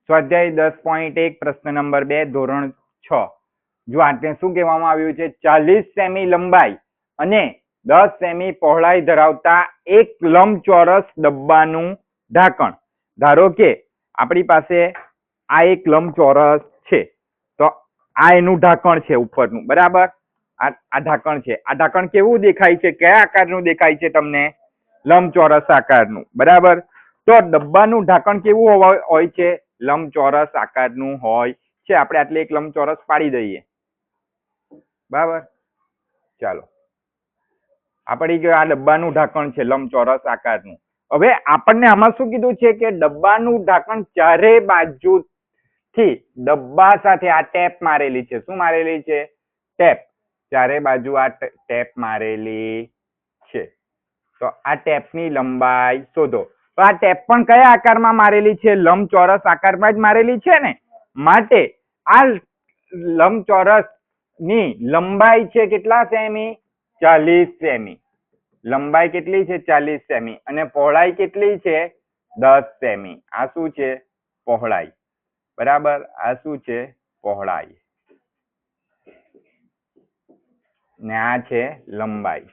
સ્વાધ્યાય 10.1 પ્રશ્ન નંબર 2 ધોરણ 6. જો આને શું કહેવામાં આવ્યું છે? 40 સેમી લંબાઈ અને 10 સેમી પહોળાઈ ધરાવતા એક લંબચોરસ ડબ્બાનું ઢાંકણ. ધારો કે આપણી પાસે આ એક લંબચોરસ છે, તો આ એનું ઢાંકણ છે ઉપરનું, બરાબર? આ ઢાંકણ છે. આ ઢાંકણ કેવું દેખાય છે? કયા આકારનું દેખાય છે તમને? લંબચોરસ આકારનું, બરાબર? તો ડબ્બાનું ઢાંકણ કેવું હોય છે? લંબચોરસ આકારનું હોય છે. આપણે આટલે એક લંબચોરસ પાડી દઈએ, બરાબર? ચાલો, આપણી ગયું આ ડબ્બાનું ઢાંકણ છે લંબચોરસ આકારનું. હવે આપણને આમાં શું કીધું છે કે ડબ્બાનું ઢાંકણ ચારે બાજુથી ડબ્બા સાથે આ ટેપ મારેલી છે. શું મારેલી છે? ટેપ. ચારે બાજુ આ ટેપ મારેલી છે. તો આ ટેપની લંબાઈ શોધો. તો આ ટેપ પણ કયા આકારમાં મારેલી છે? લંબચોરસ આકારમાં જ મારેલી છે ને. માટે આ લંબચોરસ ની લંબાઈ છે કેટલા સેમી? 40 સેમી. લંબાઈ કેટલી છે? 40 સેમી. અને પહોળાઈ કેટલી છે? 10 સેમી. આ શું છે? પહોળાઈ. બરાબર? આ શું છે? પહોળાઈ. ને આ છે લંબાઈ.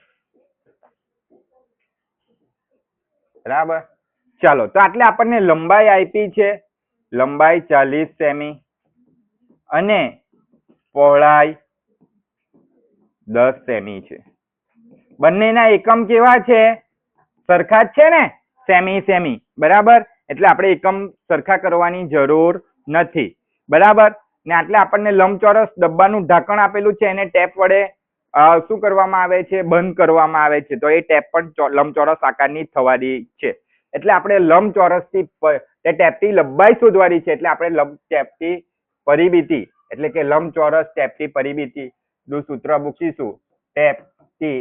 બરાબર? ચાલો, તો આટલે આપણને લંબાઈ આપી છે. લંબાઈ 40 સેમી અને પહોળાઈ 10 સેમી છે. બંનેના એકમ કેવા છે? સરખા જ છે ને? Semi semi. બરાબર? એટલે આપણે એકમ સરખા કરવાની જરૂર નથી. બરાબર? ને આટલે આપણને લંબચોરસ ડબ્બાનું ઢાંકણ આપેલું છે, એને ટેપ વડે શું કરવામાં આવે છે? બંધ કરવામાં આવે છે. તો એ ટેપ પણ લંબચોરસ આકારની થવાની છે. એટલે આપણે લંબચોરસથી ટેપની લંબાઈ શોધવાની છે. એટલે આપણે ટેપની પરિમિતિ એટલે કે લંબચોરસ ટેપની પરિમિતિ નું સૂત્ર મૂકીશું. ટેપની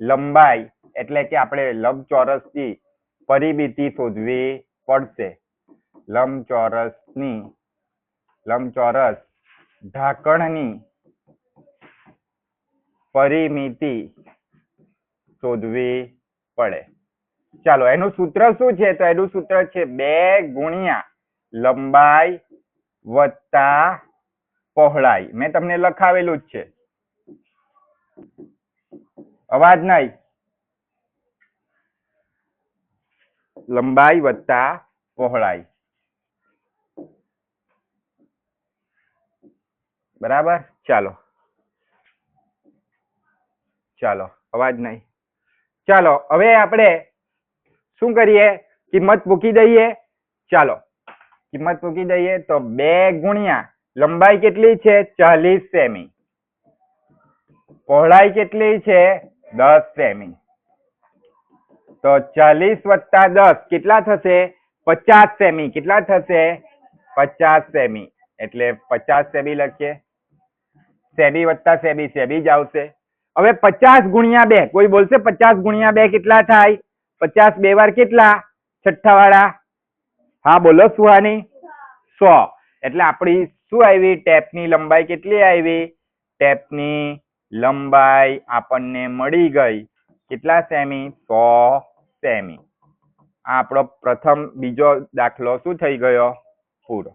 લંબાઈ એટલે કે આપણે લંબચોરસની પરિમિતિ શોધવી પડશે. લંબચોરસ ઢાંકણની પરિમિતિ શોધવી પડે. ચાલો, એનું સૂત્ર શું છે? તો એનું સૂત્ર છે 2 ગુણ્યા લંબાઈ વત્તા પહોળાઈ. મેં તમને લખાવેલું જ છે. અવાજ નહીં. લંબાઈ વત્તા પહોળાઈ. બરાબર? ચાલો, અવાજ નહીં. ચાલો, હવે આપણે શું કરીએ? કિંમત મૂકી દઈએ. ચાલો, કિંમત મૂકી દઈએ. તો 2 ગુણ્યા લંબાઈ કેટલી છે? 40 સેમી. પહોળાઈ કેટલી છે? 10 સેમી. તો 40 વત્તા 10 કેટલા થશે? 50 સેમી. કેટલા થશે? 50 સેમી. એટલે 50 સેમી લખીએ. સેમી વત્તા સેમી જ આવશે. હવે 50 ગુણ્યા 2. કોઈ બોલશે 50 ગુણ્યા 2 કેટલા થાય? 50 2 વાર કેટલા? છઠ્ઠા વાળા. હા બોલો સુહાની. 100. એટલે આપણી શું આવી? ટેપની લંબાઈ કેટલી આવી? ટેપની લંબાઈ આપણને મળી ગઈ કેટલા સેમી? 100 સેમી. આ આપણો બીજો દાખલો શું થઈ ગયો? પૂરો.